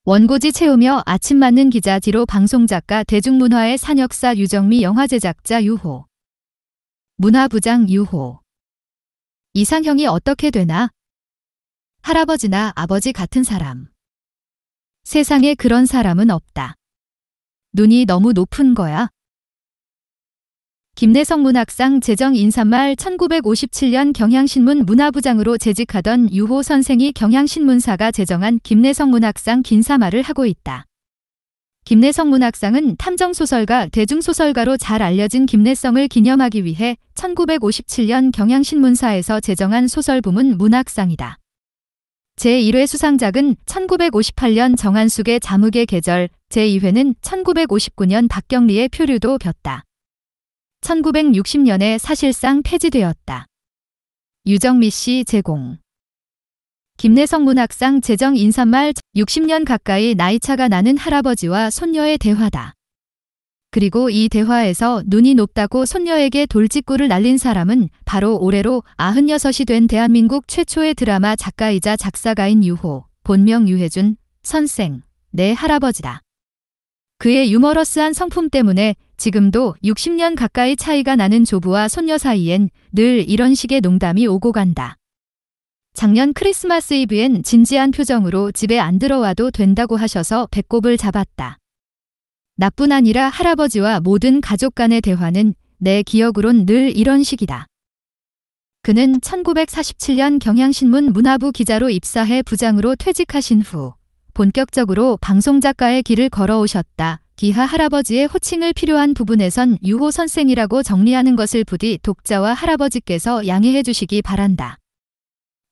원고지 채우며 아침 맞는 기자 뒤로 방송작가 대중문화의 산역사 유정미 영화제작자 유호. 문화부장 유호. 이상형이 어떻게 되나? 할아버지나 아버지 같은 사람. 세상에 그런 사람은 없다. 눈이 너무 높은 거야. 김내성 문학상 제정 인사말 1957년 경향신문 문화부장으로 재직하던 유호 선생이 경향신문사가 제정한 김내성 문학상 긴사말을 하고 있다. 김내성 문학상은 탐정소설가, 대중소설가로 잘 알려진 김내성을 기념하기 위해 1957년 경향신문사에서 제정한 소설부문 문학상이다. 제1회 수상작은 1958년 정한숙의 자묵의 계절, 제2회는 1959년 박경리의 표류도 겼다. 1960년에 사실상 폐지되었다. 유정미 씨 제공. 김내성 문학상 제정 인사말 60년 가까이 나이차가 나는 할아버지와 손녀의 대화다. 그리고 이 대화에서 눈이 높다고 손녀에게 돌직구를 날린 사람은 바로 올해로 96이 된 대한민국 최초의 드라마 작가이자 작사가인 유호, 본명 유해준, 선생, 내 할아버지다. 그의 유머러스한 성품 때문에 지금도 60년 가까이 차이가 나는 조부와 손녀 사이엔 늘 이런 식의 농담이 오고 간다. 작년 크리스마스 이브엔 진지한 표정으로 집에 안 들어와도 된다고 하셔서 배꼽을 잡았다. 나뿐 아니라 할아버지와 모든 가족 간의 대화는 내 기억으론 늘 이런 식이다. 그는 1947년 경향신문 문화부 기자로 입사해 부장으로 퇴직하신 후 본격적으로 방송작가의 길을 걸어오셨다. 기하 할아버지의 호칭을 필요한 부분에선 유호 선생이라고 정리하는 것을 부디 독자와 할아버지께서 양해해 주시기 바란다.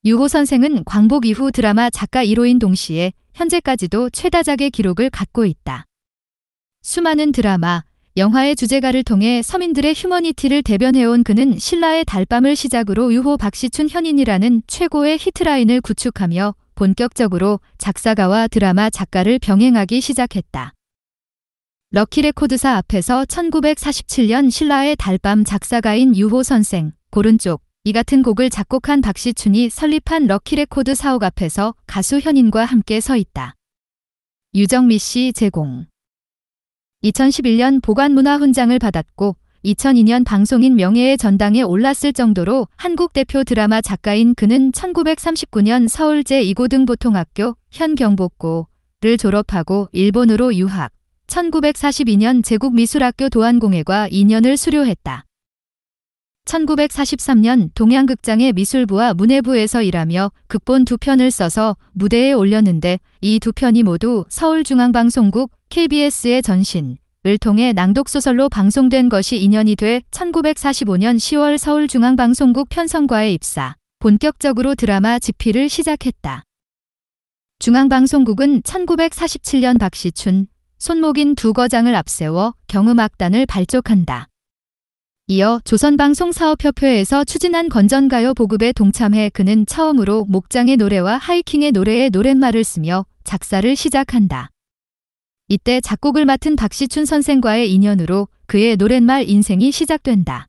유호 선생은 광복 이후 드라마 작가 1호인 동시에 현재까지도 최다작의 기록을 갖고 있다. 수많은 드라마, 영화의 주제가를 통해 서민들의 휴머니티를 대변해온 그는 신라의 달밤을 시작으로 유호 박시춘 현인이라는 최고의 히트라인을 구축하며 본격적으로 작사가와 드라마 작가를 병행하기 시작했다. 럭키레코드사 앞에서 1947년 신라의 달밤 작사가인 유호 선생, 고른쪽, 이 같은 곡을 작곡한 박시춘이 설립한 럭키레코드 사옥 앞에서 가수 현인과 함께 서 있다. 유정미 씨 제공. 2011년 보관문화훈장을 받았고 2002년 방송인 명예의 전당에 올랐을 정도로 한국 대표 드라마 작가인 그는 1939년 서울 제2고등보통학교 현경복고를 졸업하고 일본으로 유학, 1942년 제국미술학교 도안공예과 2년을 수료했다. 1943년 동양극장의 미술부와 문예부에서 일하며 극본 2편을 써서 무대에 올렸는데 이 2편이 모두 서울중앙방송국 KBS의 전신을 통해 낭독소설로 방송된 것이 인연이 돼 1945년 10월 서울중앙방송국 편성과에 입사, 본격적으로 드라마 집필을 시작했다. 중앙방송국은 1947년 박시춘, 손목인 두 거장을 앞세워 경음악단을 발족한다. 이어 조선방송사업협회에서 추진한 건전가요 보급에 동참해 그는 처음으로 목장의 노래와 하이킹의 노래에 노랫말을 쓰며 작사를 시작한다. 이때 작곡을 맡은 박시춘 선생과의 인연으로 그의 노랫말 인생이 시작된다.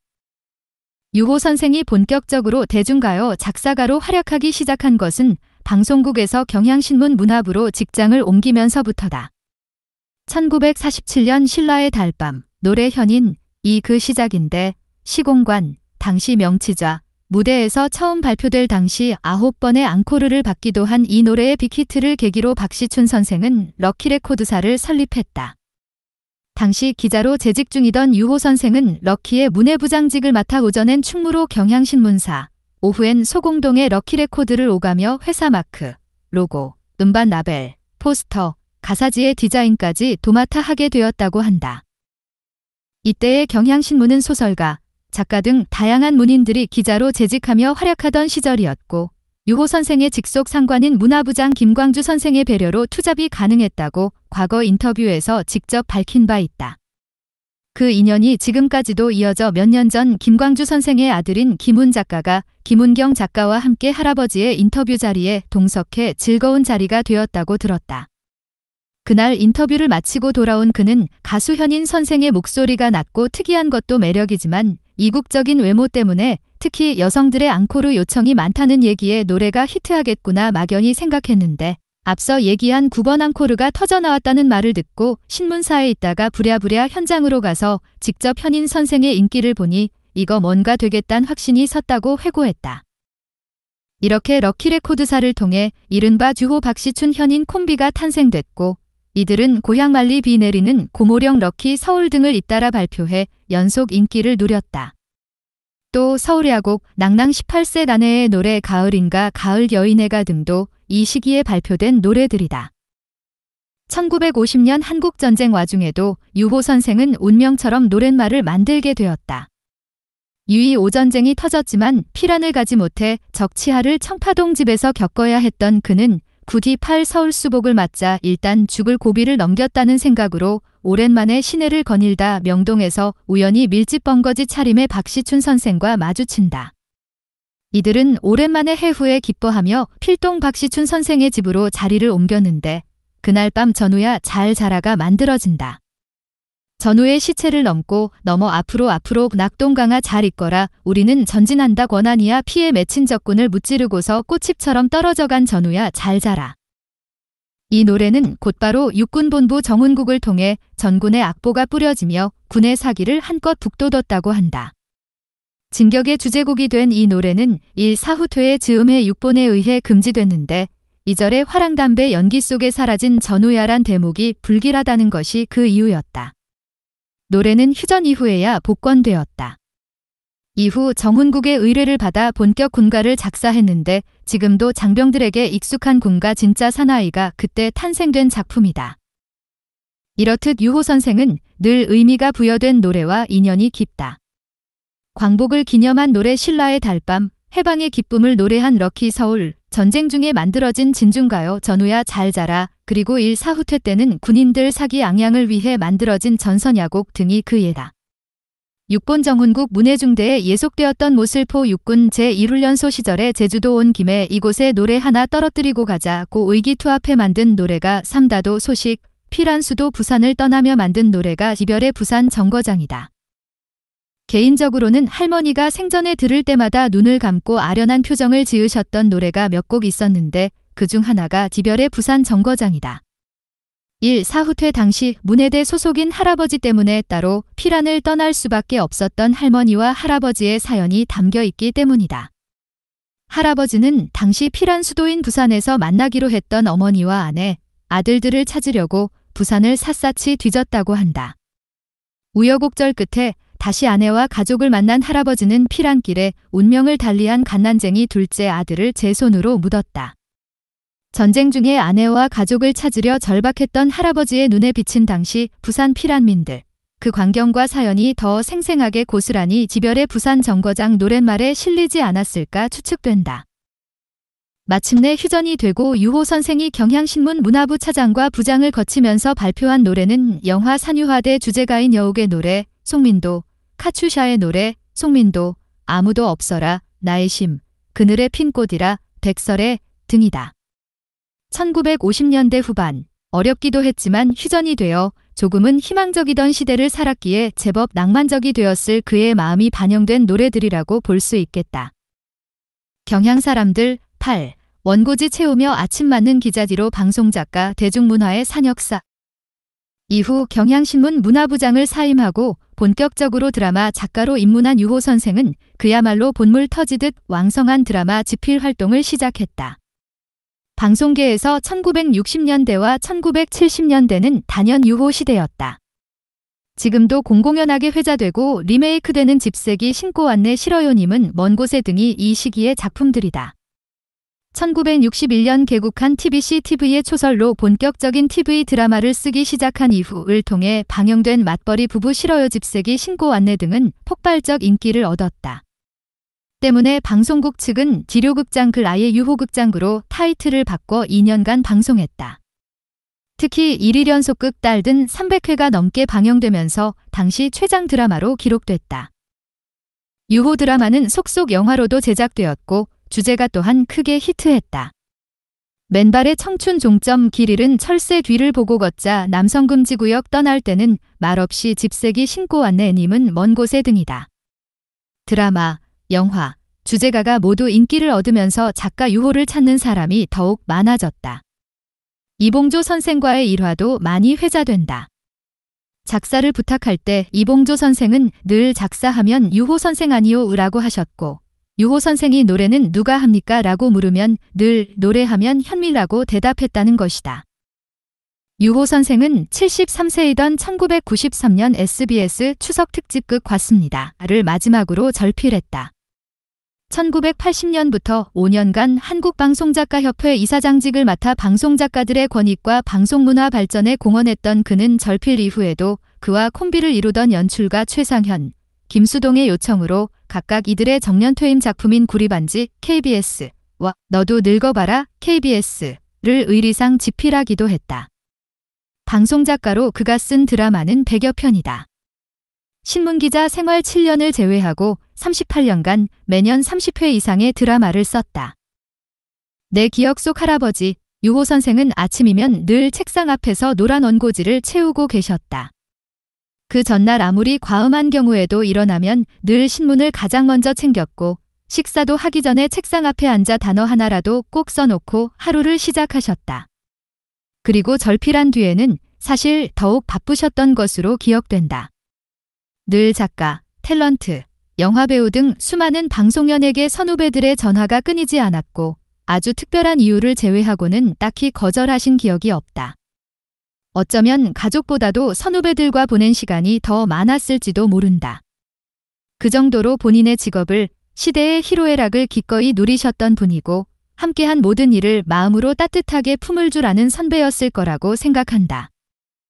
유호 선생이 본격적으로 대중가요 작사가로 활약하기 시작한 것은 방송국에서 경향신문 문화부로 직장을 옮기면서부터다. 1947년 신라의 달밤, 노래 현인, 이 그 시작인데 시공관, 당시 명치자, 무대에서 처음 발표될 당시 9번의 앙코르를 받기도 한 이 노래의 빅히트를 계기로 박시춘 선생은 럭키레코드사를 설립했다. 당시 기자로 재직 중이던 유호 선생은 럭키의 문예부장직을 맡아 오전엔 충무로 경향신문사, 오후엔 소공동의 럭키레코드를 오가며 회사 마크, 로고, 음반 라벨, 포스터, 가사지의 디자인까지 도맡아 하게 되었다고 한다. 이때의 경향신문은 소설가, 작가 등 다양한 문인들이 기자로 재직하며 활약하던 시절이었고 유호 선생의 직속 상관인 문화부장 김광주 선생의 배려로 투잡이 가능했다고 과거 인터뷰에서 직접 밝힌 바 있다. 그 인연이 지금까지도 이어져 몇 년 전 김광주 선생의 아들인 김훈 작가가 김훈경 작가와 함께 할아버지의 인터뷰 자리에 동석해 즐거운 자리가 되었다고 들었다. 그날 인터뷰를 마치고 돌아온 그는 가수 현인 선생의 목소리가 낮고 특이한 것도 매력이지만 이국적인 외모 때문에 특히 여성들의 앙코르 요청이 많다는 얘기에 노래가 히트하겠구나 막연히 생각했는데 앞서 얘기한 9번 앙코르가 터져나왔다는 말을 듣고 신문사에 있다가 부랴부랴 현장으로 가서 직접 현인 선생의 인기를 보니 이거 뭔가 되겠단 확신이 섰다고 회고했다. 이렇게 럭키레코드사를 통해 이른바 주호 박시춘 현인 콤비가 탄생됐고 이들은 고향 말리 비 내리는 고모령 럭키 서울 등을 잇따라 발표해 연속 인기를 누렸다. 또 서울야곡 낭낭 18세 아내의 노래 가을인가 가을 여인애가 등도 이 시기에 발표된 노래들이다. 1950년 한국전쟁 와중에도 유호 선생은 운명처럼 노랫말을 만들게 되었다. 유이 5전쟁이 터졌지만 피란을 가지 못해 적치하를 청파동 집에서 겪어야 했던 그는 9.8 서울수복을 맞자 일단 죽을 고비를 넘겼다는 생각으로 오랜만에 시내를 거닐다 명동에서 우연히 밀집 번거지 차림의 박시춘 선생과 마주친다. 이들은 오랜만에 해후에 기뻐하며 필동 박시춘 선생의 집으로 자리를 옮겼는데 그날 밤 전우야 잘 자라가 만들어진다. 전우의 시체를 넘어 앞으로 낙동강아 잘 있거라 우리는 전진한다 권한이야 피에 맺힌 적군을 무찌르고서 꽃잎처럼 떨어져간 전우야 잘 자라. 이 노래는 곧바로 육군본부 정훈국을 통해 전군의 악보가 뿌려지며 군의 사기를 한껏 북돋웠다고 한다. 진격의 주제곡이 된 이 노래는 일사후퇴의 즈음의 육본에 의해 금지됐는데 2절의 화랑담배 연기 속에 사라진 전우야란 대목이 불길하다는 것이 그 이유였다. 노래는 휴전 이후에야 복권되었다. 이후 정훈국의 의뢰를 받아 본격 군가를 작사했는데 지금도 장병들에게 익숙한 군가 진짜 사나이가 그때 탄생된 작품이다. 이렇듯 유호 선생은 늘 의미가 부여된 노래와 인연이 깊다. 광복을 기념한 노래 신라의 달밤, 해방의 기쁨을 노래한 럭키 서울, 전쟁 중에 만들어진 진중가요 전우야 잘 자라, 그리고 일사후퇴 때는 군인들 사기 양양을 위해 만들어진 전선야곡 등이 그 예다. 육본 정훈국 문해중대에 예속되었던 모슬포 육군 제1훈련소 시절에 제주도 온 김에 이곳에 노래 하나 떨어뜨리고 가자고 의기투합해 만든 노래가 삼다도 소식, 피란수도 부산을 떠나며 만든 노래가 이별의 부산 정거장이다. 개인적으로는 할머니가 생전에 들을 때마다 눈을 감고 아련한 표정을 지으셨던 노래가 몇 곡 있었는데 그중 하나가 이별의 부산 정거장이다. 1.4후퇴 당시 문해대 소속인 할아버지 때문에 따로 피란을 떠날 수밖에 없었던 할머니와 할아버지의 사연이 담겨 있기 때문이다. 할아버지는 당시 피란 수도인 부산에서 만나기로 했던 어머니와 아내, 아들들을 찾으려고 부산을 샅샅이 뒤졌다고 한다. 우여곡절 끝에 다시 아내와 가족을 만난 할아버지는 피란길에 운명을 달리한 갓난쟁이 둘째 아들을 제 손으로 묻었다. 전쟁 중에 아내와 가족을 찾으려 절박했던 할아버지의 눈에 비친 당시 부산 피란민들, 그 광경과 사연이 더 생생하게 고스란히 지별의 부산 정거장 노랫말에 실리지 않았을까 추측된다. 마침내 휴전이 되고 유호 선생이 경향신문 문화부 차장과 부장을 거치면서 발표한 노래는 영화 산유화대 주제가인 여욱의 노래, 송민도, 카츄샤의 노래, 송민도, 아무도 없어라, 나의 심, 그늘의 핀 꽃이라, 백설의 등이다. 1950년대 후반, 어렵기도 했지만 휴전이 되어 조금은 희망적이던 시대를 살았기에 제법 낭만적이 되었을 그의 마음이 반영된 노래들이라고 볼 수 있겠다. 경향 사람들 8. 원고지 채우며 아침 맞는 기자지로 방송작가 대중문화의 산역사. 이후 경향신문 문화부장을 사임하고 본격적으로 드라마 작가로 입문한 유호 선생은 그야말로 본물 터지듯 왕성한 드라마 집필 활동을 시작했다. 방송계에서 1960년대와 1970년대는 단연 유호 시대였다. 지금도 공공연하게 회자되고 리메이크되는 집세기 신고 왔네 싫어요님은 먼 곳에 등이 이 시기의 작품들이다. 1961년 개국한 TBC TV의 초설로 본격적인 TV 드라마를 쓰기 시작한 이후를 통해 방영된 맞벌이 부부 싫어요 집세기 신고 왔네 등은 폭발적 인기를 얻었다. 때문에 방송국 측은 지료극장 글 아예 유호극장으로 타이틀을 바꿔 2년간 방송했다. 특히 1일 연속극 딸 등 300회가 넘게 방영되면서 당시 최장 드라마로 기록됐다. 유호 드라마는 속속 영화로도 제작되었고 주제가 또한 크게 히트했다. 맨발의 청춘 종점 길 잃은 철새 뒤를 보고 걷자 남성금지구역 떠날 때는 말없이 집세기 신고 왔네님은 먼 곳에 등이다. 드라마, 영화, 주제가가 모두 인기를 얻으면서 작가 유호를 찾는 사람이 더욱 많아졌다. 이봉조 선생과의 일화도 많이 회자된다. 작사를 부탁할 때 이봉조 선생은 늘 작사하면 유호 선생 아니오 라고 하셨고, 유호 선생이 노래는 누가 합니까? 라고 물으면 늘 노래하면 현미라고 대답했다는 것이다. 유호 선생은 73세이던 1993년 SBS 추석 특집극 곽습니다.를 마지막으로 절필했다. 1980년부터 5년간 한국방송작가협회 이사장직을 맡아 방송작가들의 권익과 방송문화 발전에 공헌했던 그는 절필 이후에도 그와 콤비를 이루던 연출가 최상현, 김수동의 요청으로 각각 이들의 정년퇴임 작품인 구리반지 KBS와 너도 늙어봐라 KBS를 의리상 집필하기도 했다. 방송작가로 그가 쓴 드라마는 100여 편이다. 신문기자 생활 7년을 제외하고 38년간 매년 30회 이상의 드라마를 썼다. 내 기억 속 할아버지 유호 선생은 아침이면 늘 책상 앞에서 노란 원고지를 채우고 계셨다. 그 전날 아무리 과음한 경우에도 일어나면 늘 신문을 가장 먼저 챙겼고, 식사도 하기 전에 책상 앞에 앉아 단어 하나라도 꼭 써놓고 하루를 시작하셨다. 그리고 절필한 뒤에는 사실 더욱 바쁘셨던 것으로 기억된다. 늘 작가, 탤런트, 영화배우 등 수많은 방송연예계 선후배들의 전화가 끊이지 않았고, 아주 특별한 이유를 제외하고는 딱히 거절하신 기억이 없다. 어쩌면 가족보다도 선후배들과 보낸 시간이 더 많았을지도 모른다. 그 정도로 본인의 직업을, 시대의 희로애락을 기꺼이 누리셨던 분이고, 함께한 모든 일을 마음으로 따뜻하게 품을 줄 아는 선배였을 거라고 생각한다.